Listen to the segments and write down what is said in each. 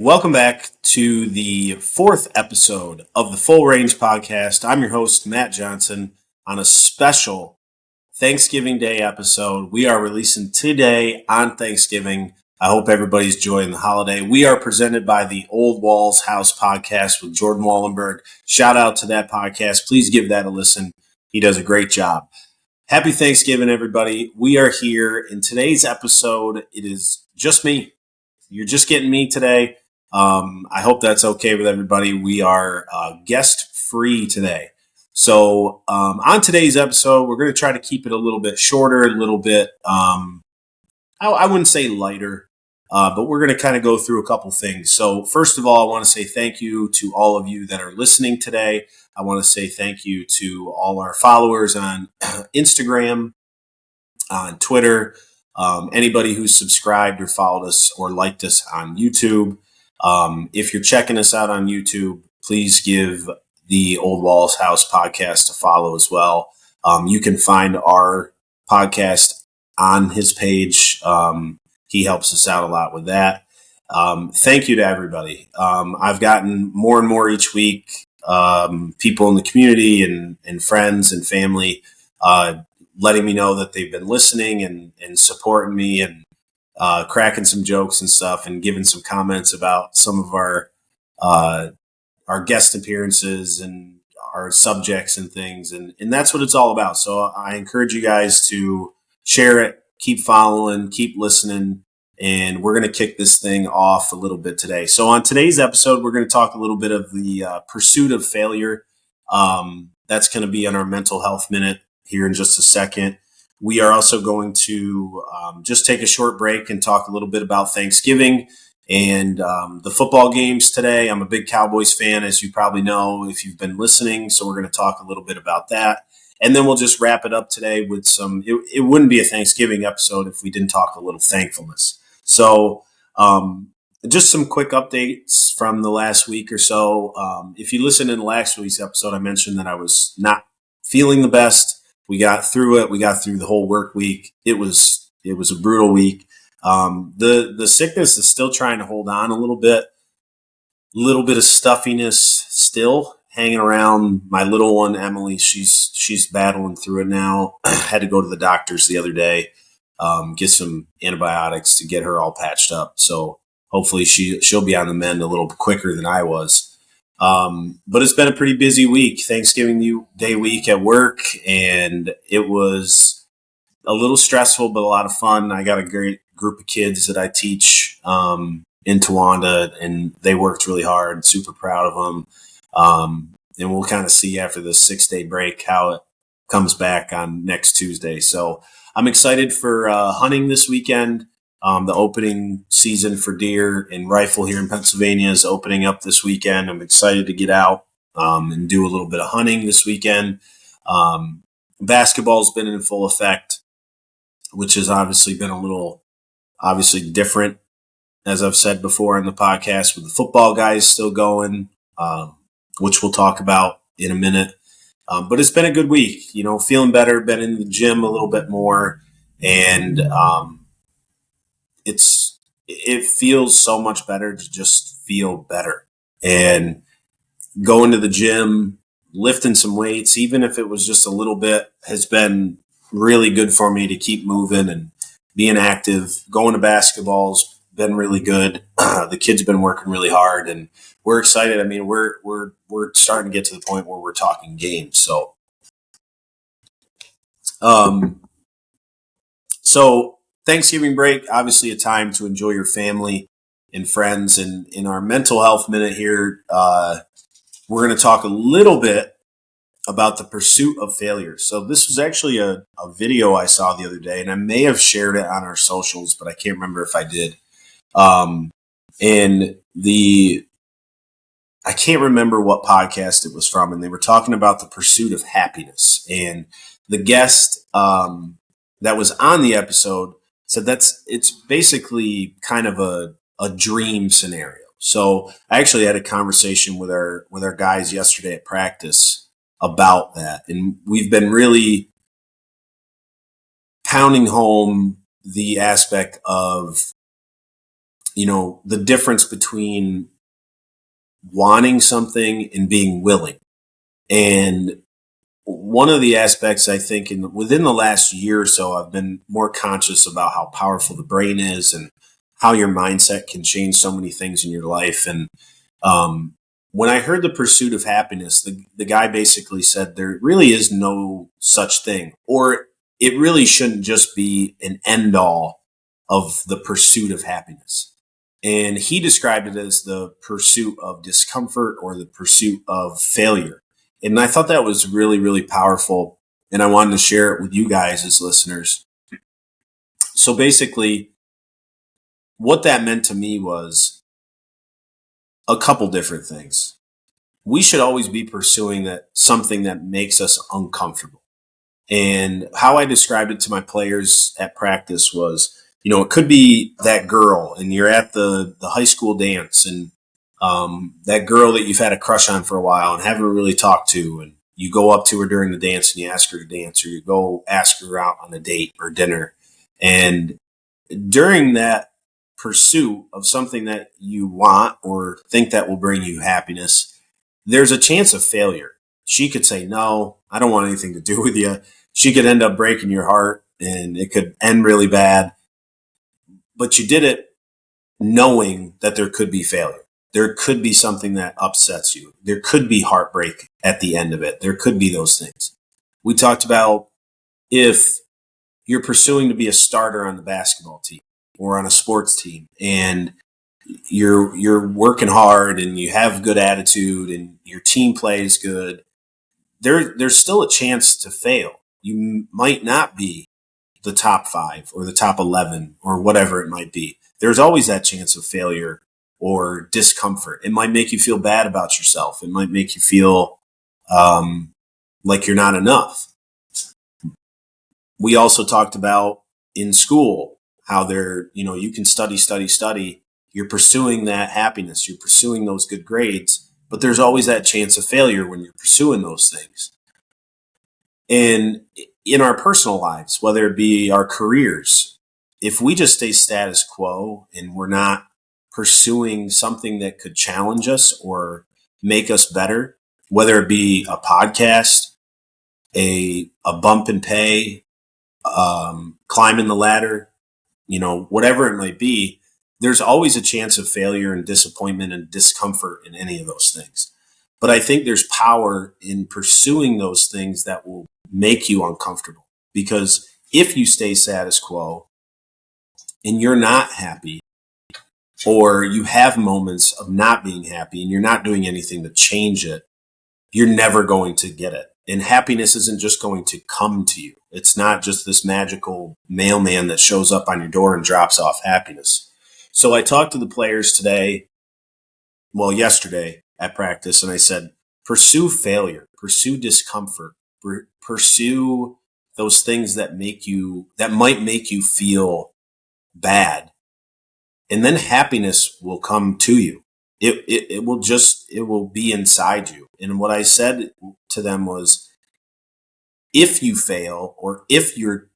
Welcome back to the fourth episode of the FullRange podcast. I'm your host, Matt Johnson, on a special Thanksgiving Day episode. We are releasing today on Thanksgiving. I hope everybody's enjoying the holiday. We are presented by the Old Walls House podcast with Jordan Wallenberg. Shout out to that podcast. Please give that a listen. He does a great job. Happy Thanksgiving, everybody. We are here in today's episode. It is just me. You're just getting me today. I hope that's okay with everybody. We are guest free today. So on today's episode, we're going to try to keep it a little bit shorter, a little bit, I wouldn't say lighter, but we're going to kind of go through a couple things. So first of all, I want to say thank you to all of you that are listening today. I want to say thank you to all our followers on Instagram, on Twitter, anybody who's subscribed or followed us or liked us on YouTube. If you're checking us out on YouTube, please give the Old Walls House podcast a follow as well. You can find our podcast on his page. He helps us out a lot with that. Thank you to everybody. I've gotten more and more each week, people in the community and friends and family, letting me know that they've been listening and supporting me and cracking some jokes and stuff and giving some comments about some of our guest appearances and our subjects and things. And that's what it's all about. So I encourage you guys to share it, keep following, keep listening. And we're going to kick this thing off a little bit today. So on today's episode, we're going to talk a little bit of the pursuit of failure. That's going to be on our mental health minute here in just a second. We are also going to just take a short break and talk a little bit about Thanksgiving and the football games today. I'm a big Cowboys fan, as you probably know if you've been listening. So we're going to talk a little bit about that. And then we'll just wrap it up today with some, it wouldn't be a Thanksgiving episode if we didn't talk a little thankfulness. So just some quick updates from the last week or so. If you listened in the last week's episode, I mentioned that I was not feeling the best. We got through it. We got through the whole work week. It was a brutal week. The sickness is still trying to hold on a little bit of stuffiness still hanging around. My little one, Emily, she's battling through it now. Had to go to the doctors the other day, get some antibiotics to get her all patched up. So hopefully she'll be on the mend a little quicker than I was. But it's been a pretty busy week, Thanksgiving Day week at work, and it was a little stressful, but a lot of fun. I got a great group of kids that I teach in Towanda, and they worked really hard. Super proud of them. And we'll kind of see after the 6-day break how it comes back on next Tuesday. So I'm excited for hunting this weekend. The opening season for deer and rifle here in Pennsylvania is opening up this weekend. I'm excited to get out and do a little bit of hunting this weekend. Basketball's been in full effect, which has obviously been a little different, as I've said before on the podcast, with the football guys still going, which we'll talk about in a minute. But it's been a good week, feeling better, been in the gym a little bit more, and it feels so much better to just feel better. And going to the gym, lifting some weights, even if it was just a little bit, has been really good for me to keep moving and being active. Going to basketball's been really good. The kids have been working really hard, and we're excited. I mean, we're starting to get to the point where we're talking games. So Thanksgiving break, obviously a time to enjoy your family and friends. And in our mental health minute here, we're going to talk a little bit about the pursuit of failure. So this was actually a video I saw the other day, and I may have shared it on our socials, but I can't remember if I did. I can't remember what podcast it was from, and they were talking about the pursuit of happiness. And the guest that was on the episode said it's basically kind of a dream scenario. So I actually had a conversation with our guys yesterday at practice about that, and we've been really pounding home the aspect of the difference between wanting something and being willing. And one of the aspects I think within the last year or so, I've been more conscious about how powerful the brain is and how your mindset can change so many things in your life. And um, when I heard the pursuit of happiness, the guy basically said there really is no such thing, or it really shouldn't just be an end all of the pursuit of happiness. And he described it as the pursuit of discomfort or the pursuit of failure. And I thought that was really, really powerful. And I wanted to share it with you guys as listeners. So basically, what that meant to me was a couple different things. We should always be pursuing something that makes us uncomfortable. And how I described it to my players at practice was, it could be that girl and you're at the high school dance, and that girl that you've had a crush on for a while and haven't really talked to, and you go up to her during the dance and you ask her to dance, or you go ask her out on a date or dinner. And during that pursuit of something that you want or think that will bring you happiness, there's a chance of failure. She could say, no, I don't want anything to do with you. She could end up breaking your heart and it could end really bad. But you did it knowing that there could be failure. There could be something that upsets you. There could be heartbreak at the end of it. There could be those things. We talked about if you're pursuing to be a starter on the basketball team or on a sports team, and you're working hard and you have good attitude and your team plays good, there's still a chance to fail. You might not be the top 5 or the top 11 or whatever it might be. There's always that chance of failure or discomfort. It might make you feel bad about yourself. It might make you feel like you're not enough. We also talked about in school how you can study. You're pursuing that happiness. You're pursuing those good grades, but there's always that chance of failure when you're pursuing those things. And in our personal lives, whether it be our careers, if we just stay status quo and we're not pursuing something that could challenge us or make us better, whether it be a podcast, a bump in pay, climbing the ladder, whatever it might be, there's always a chance of failure and disappointment and discomfort in any of those things. But I think there's power in pursuing those things that will make you uncomfortable. Because if you stay status quo and you're not happy, or you have moments of not being happy and you're not doing anything to change it, you're never going to get it. And happiness isn't just going to come to you. It's not just this magical mailman that shows up on your door and drops off happiness. So I talked to the players yesterday at practice, and I said, pursue failure, pursue discomfort, pursue those things that might make you feel bad. And then happiness will come to you. It will be inside you. And what I said to them was, if you fail or if you're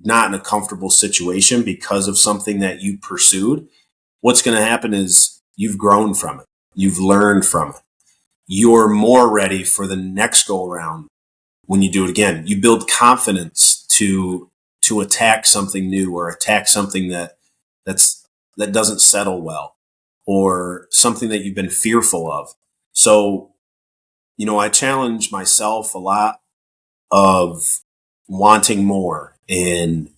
not in a comfortable situation because of something that you pursued, what's going to happen is you've grown from it. You've learned from it. You're more ready for the next go around when you do it again. You build confidence to attack something new or attack something that doesn't settle well, or something that you've been fearful of. So, I challenge myself a lot of wanting more, and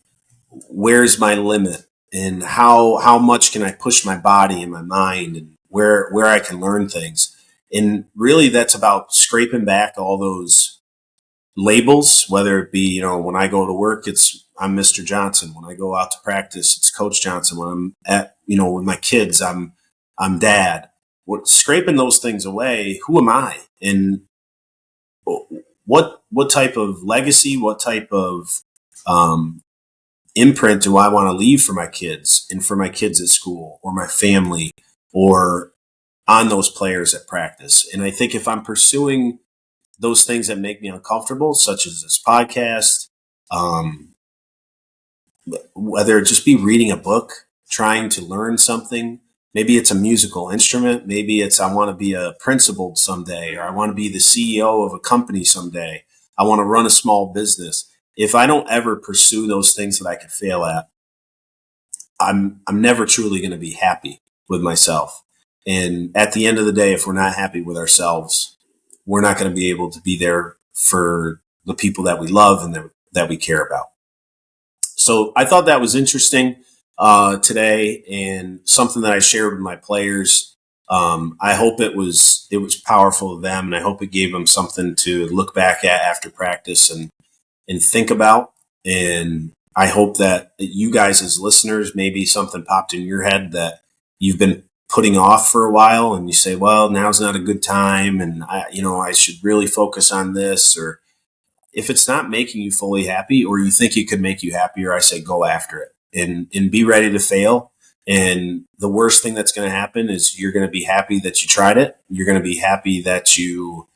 where's my limit, and how much can I push my body and my mind, and where I can learn things. And really that's about scraping back all those labels, whether it be, when I go to work, I'm Mr. Johnson. When I go out to practice, it's Coach Johnson. When I'm at, with my kids, I'm dad. Scraping those things away, who am I? And what type of legacy, what type of imprint do I want to leave for my kids and for my kids at school or my family or on those players at practice? And I think if I'm pursuing those things that make me uncomfortable, such as this podcast, whether it just be reading a book, trying to learn something, Maybe it's a musical instrument. Maybe it's I want to be a principal someday, or I want to be the CEO of a company someday. I want to run a small business. If I don't ever pursue those things that I could fail at, I'm never truly going to be happy with myself. And at the end of the day, if we're not happy with ourselves, we're not going to be able to be there for the people that we love and that we care about. So I thought that was interesting today, and something that I shared with my players. I hope it was powerful to them, and I hope it gave them something to look back at after practice and think about. And I hope that you guys as listeners, maybe something popped in your head that you've been putting off for a while, and you say, well, now's not a good time, and I should really focus on this. Or if it's not making you fully happy, or you think it could make you happier, I say go after it and be ready to fail. And the worst thing that's going to happen is you're going to be happy that you tried it. You're going to be happy that you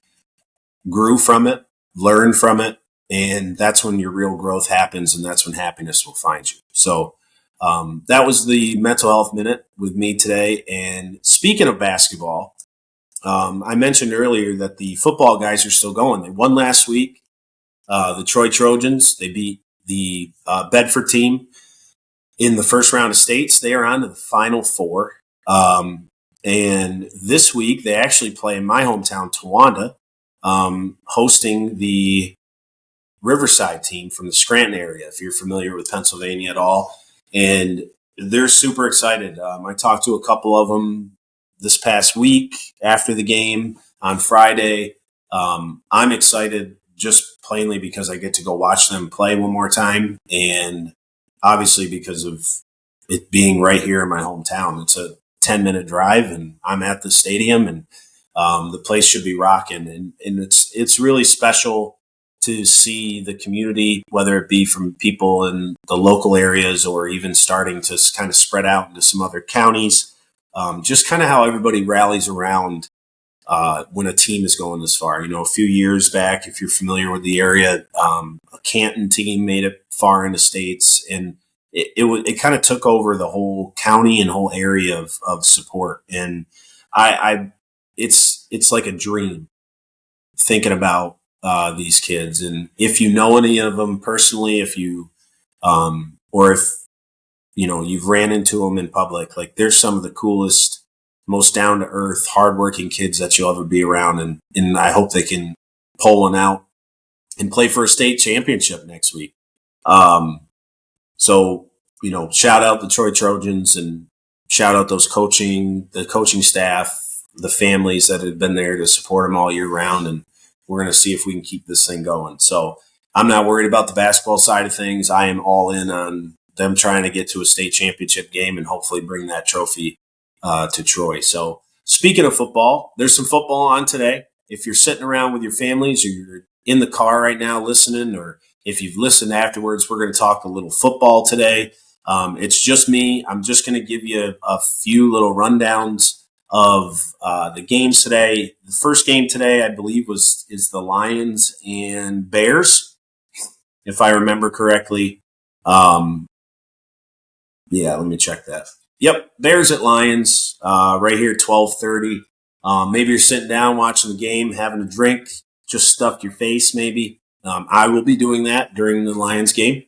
grew from it, learned from it. And that's when your real growth happens, and that's when happiness will find you. So that was the Mental Health Minute with me today. And speaking of basketball, I mentioned earlier that the football guys are still going. They won last week. The Troy Trojans, they beat the Bedford team in the first round of states. They are on to the Final Four. And this week, they actually play in my hometown, Towanda, hosting the Riverside team from the Scranton area, if you're familiar with Pennsylvania at all. And they're super excited. I talked to a couple of them this past week after the game on Friday. I'm excited just plainly because I get to go watch them play one more time. And obviously because of it being right here in my hometown. It's a 10-minute drive, and I'm at the stadium, and the place should be rocking. And it's really special to see the community, whether it be from people in the local areas or even starting to kind of spread out into some other counties. Just kind of how everybody rallies around when a team is going this far. A few years back, if you're familiar with the area, a Canton team made it far into states, and it kind of took over the whole county and whole area of support. And it's like a dream thinking about these kids. And if you know any of them personally, if you or if you've ran into them in public, like they're some of the coolest, most down to earth, hardworking kids that you'll ever be around. And I hope they can pull one out and play for a state championship next week. So, shout out the Troy Trojans, and shout out the coaching staff, the families that have been there to support them all year round. And we're going to see if we can keep this thing going. So I'm not worried about the basketball side of things. I am all in on them trying to get to a state championship game and hopefully bring that trophy to Troy. So speaking of football, there's some football on today. If you're sitting around with your families, or you're in the car right now listening, or if you've listened afterwards, we're going to talk a little football today. It's just me. I'm just going to give you a few little rundowns of the games today. The first game today, I believe, is the Lions and Bears, if I remember correctly. Yeah, let me check that. Yep, Bears at Lions, right here, 12:30. Maybe you're sitting down watching the game, having a drink, just stuffed your face maybe. I will be doing that during the Lions game,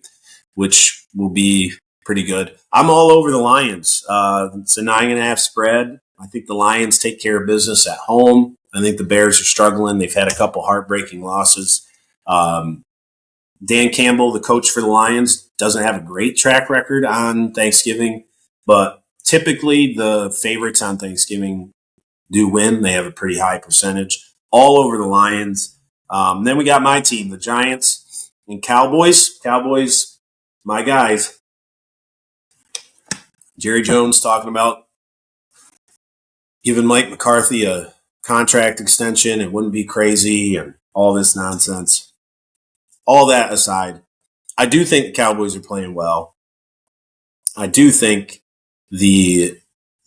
which will be pretty good. I'm all over the Lions. It's a 9.5 spread. I think the Lions take care of business at home. I think the Bears are struggling. They've had a couple heartbreaking losses. Dan Campbell, the coach for the Lions, doesn't have a great track record on Thanksgiving, but typically the favorites on Thanksgiving do win. They have a pretty high percentage. All over the Lions. Then we got my team, the Giants and Cowboys. Cowboys, my guys. Jerry Jones talking about giving Mike McCarthy a contract extension. It wouldn't be crazy and all this nonsense. All that aside, I do think the Cowboys are playing well. I do think the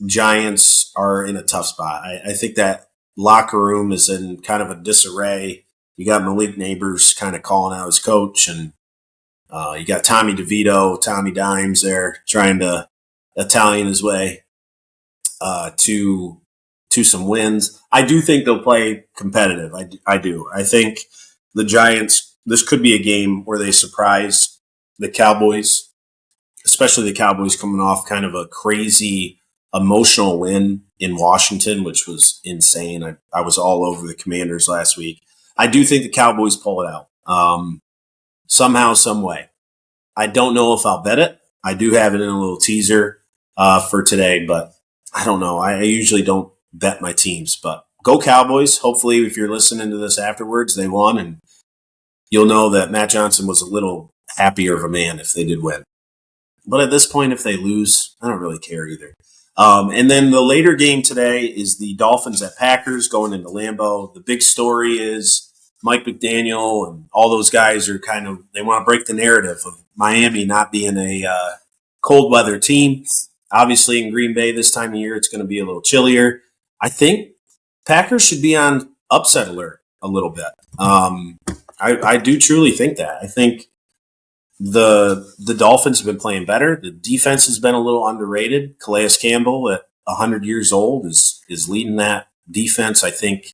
Giants are in a tough spot. I think that locker room is in kind of a disarray. You got Malik Neighbors kind of calling out his coach, and you got Tommy DeVito, Tommy Dimes there trying to Italian his way. to some wins. I do think they'll play competitive. I do. I think the Giants, this could be a game where they surprise the Cowboys, especially the Cowboys coming off kind of a crazy emotional win in Washington, which was insane. I was all over the Commanders last week. I do think the Cowboys pull it out somehow, some way. I don't know if I'll bet it. I do have it in a little teaser for today, but I don't know. I usually don't bet my teams, but go Cowboys. Hopefully, if you're listening to this afterwards, they won, and you'll know that Matt Johnson was a little happier of a man if they did win. But at this point, if they lose, I don't really care either. And then the later game today is the Dolphins at Packers going into Lambeau. The big story is Mike McDaniel and all those guys are they want to break the narrative of Miami not being a cold weather team. Obviously, in Green Bay this time of year, it's going to be a little chillier. I think Packers should be on upset alert a little bit. I do truly think that. I think the Dolphins have been playing better. The defense has been a little underrated. Calais Campbell at 100 years old is leading that defense. I think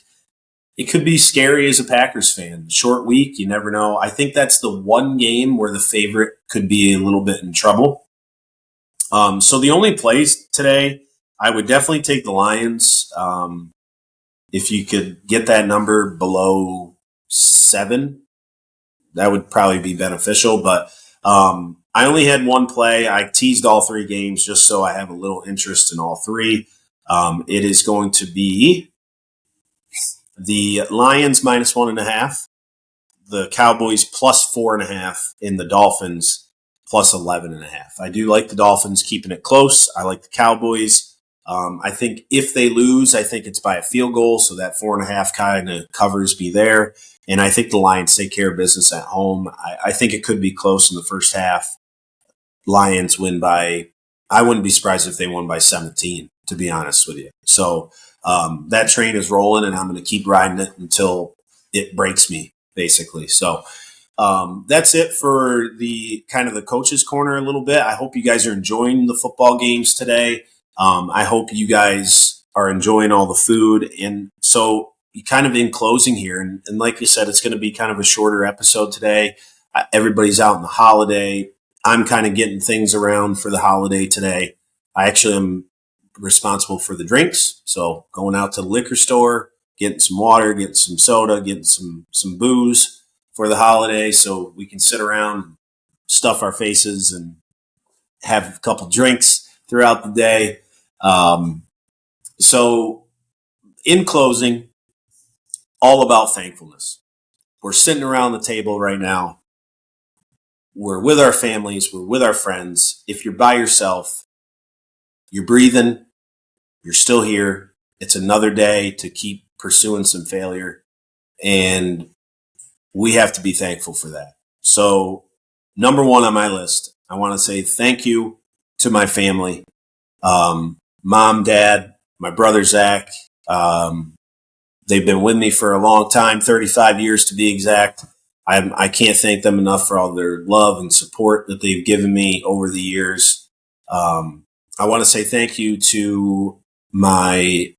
it could be scary as a Packers fan. Short week, you never know. I think that's the one game where the favorite could be a little bit in trouble. So the only plays today, I would definitely take the Lions. If you could get that number below 7, that would probably be beneficial. But I only had one play. I teased all 3 games just so I have a little interest in all 3. It is going to be the Lions minus 1.5, the Cowboys plus 4.5, and the Dolphins plus 11.5. I do like the Dolphins keeping it close. I like the Cowboys. I think if they lose, I think it's by a field goal, so that 4.5 kind of covers me there. And I think the Lions take care of business at home. I think it could be close in the first half. Lions win by, I wouldn't be surprised if they won by 17, to be honest with you. So that train is rolling, and I'm going to keep riding it until it breaks me, basically. So that's it for the kind of the coaches corner a little bit. I hope you guys are enjoying the football games today. I hope you guys are enjoying all the food. And so kind of in closing here, and like you said, it's going to be kind of a shorter episode today. Everybody's out in the holiday. I'm kind of getting things around for the holiday today. I actually am responsible for the drinks. So going out to the liquor store, getting some water, getting some soda, getting some booze for the holiday so we can sit around and stuff our faces and have a couple drinks throughout the day. So in closing, all about thankfulness. We're sitting around the table right now. We're with our families. We're with our friends. If you're by yourself, you're breathing, you're still here. It's another day to keep pursuing some failure. And we have to be thankful for that. So number 1 on my list, I want to say thank you to my family. Mom, Dad, my brother, Zach. They've been with me for a long time, 35 years to be exact. I can't thank them enough for all their love and support that they've given me over the years. I want to say thank you to my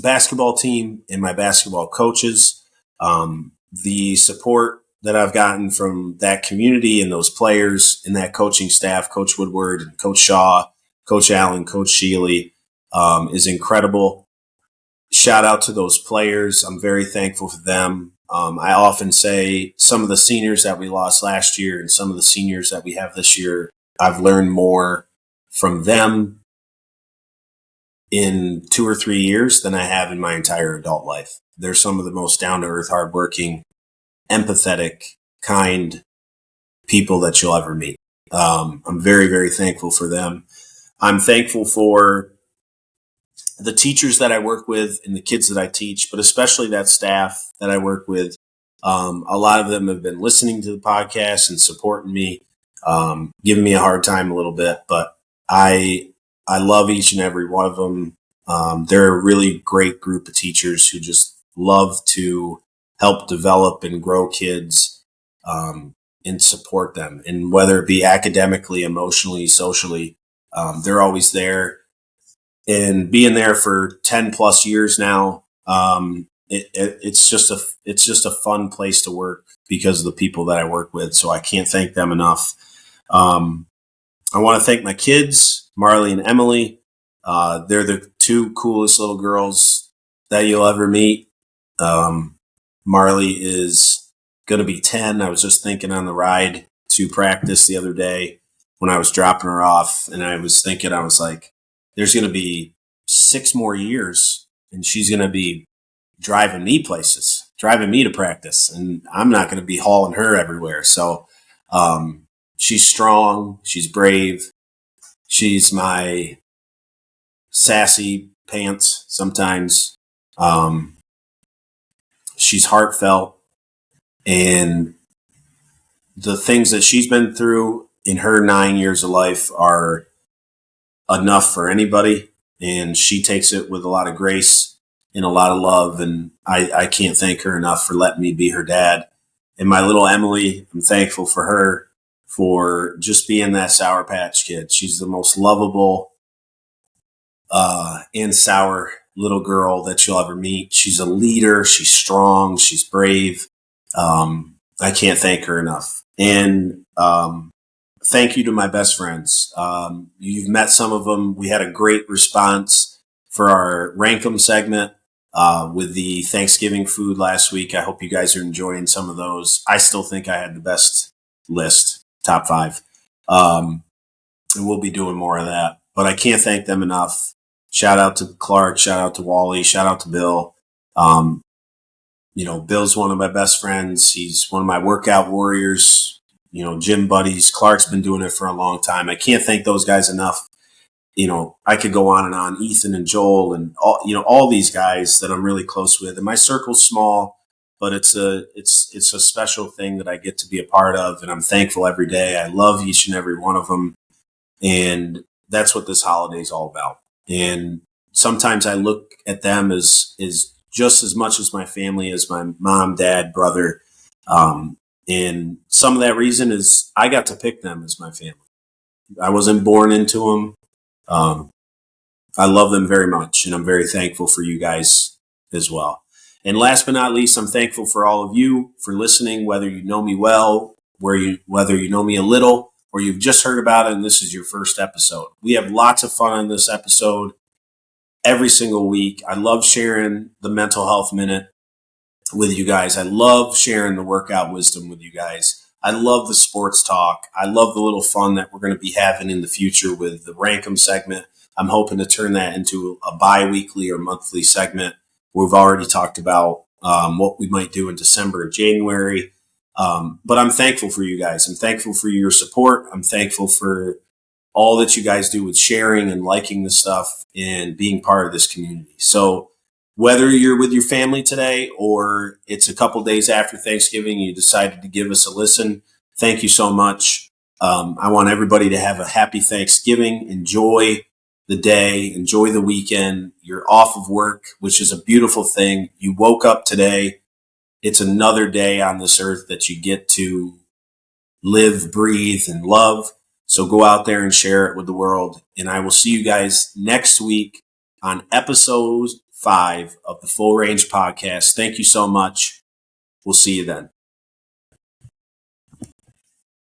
basketball team and my basketball coaches. The support that I've gotten from that community and those players and that coaching staff, Coach Woodward and Coach Shaw, Coach Allen, Coach Shealy, is incredible. Shout out to those players. I'm very thankful for them. I often say some of the seniors that we lost last year and some of the seniors that we have this year, I've learned more from them in 2 or 3 years than I have in my entire adult life. They're some of the most down-to-earth, hardworking, empathetic, kind people that you'll ever meet. I'm very, very thankful for them. I'm thankful for the teachers that I work with and the kids that I teach, but especially that staff that I work with. A lot of them have been listening to the podcast and supporting me, giving me a hard time a little bit, but I love each and every one of them. They're a really great group of teachers who just love to help develop and grow kids, and support them. And whether it be academically, emotionally, socially, They're always there, and being there for 10 plus years now, it's just a fun place to work because of the people that I work with. So I can't thank them enough. I want to thank my kids, Marley and Emily. They're the two coolest little girls that you'll ever meet. Marley is going to be 10. I was just thinking on the ride to practice the other day when I was dropping her off, and I was thinking, I was like, there's going to be 6 more years, and she's going to be driving me places, driving me to practice, and I'm not going to be hauling her everywhere. So she's strong. She's brave. She's my sassy pants sometimes. She's heartfelt, and the things that she's been through in her 9 years of life are enough for anybody. And she takes it with a lot of grace and a lot of love. And I can't thank her enough for letting me be her dad. And my little Emily, I'm thankful for her for just being that Sour Patch Kid. She's the most lovable and sour little girl that you'll ever meet. She's a leader. She's strong. She's brave. I can't thank her enough. And thank you to my best friends. You've met some of them. We had a great response for our Rank 'em segment with the Thanksgiving food last week. I hope you guys are enjoying some of those. I still think I had the best list, top 5. And we'll be doing more of that. But I can't thank them enough. Shout out to Clark. Shout out to Wally. Shout out to Bill. Bill's one of my best friends. He's one of my workout warriors, gym buddies. Clark's been doing it for a long time. I can't thank those guys enough. I could go on and on. Ethan and Joel and all these guys that I'm really close with. And my circle's small, but it's a special thing that I get to be a part of, and I'm thankful every day. I love each and every one of them, and that's what this holiday is all about. And sometimes I look at them as just as much as my family, as my mom, dad, brother. And some of that reason is I got to pick them as my family. I wasn't born into them. I love them very much, and I'm very thankful for you guys as well. And last but not least, I'm thankful for all of you for listening, whether you know me well, whether you know me a little, or you've just heard about it and this is your first episode. We have lots of fun on this episode every single week. I love sharing the mental health minute with you guys. I love sharing the workout wisdom with you guys. I love the sports talk. I love the little fun that we're going to be having in the future with the Rank 'em segment. I'm hoping to turn that into a bi-weekly or monthly segment. We've already talked about what we might do in December and January. But I'm thankful for you guys. I'm thankful for your support. I'm thankful for all that you guys do with sharing and liking the stuff and being part of this community. So whether you're with your family today or it's a couple days after Thanksgiving, you decided to give us a listen, thank you so much. I want everybody to have a happy Thanksgiving. Enjoy the day. Enjoy the weekend. You're off of work, which is a beautiful thing. You woke up today. It's another day on this earth that you get to live, breathe, and love. So go out there and share it with the world. And I will see you guys next week on episode 5 of the FullRange podcast. Thank you so much. We'll see you then.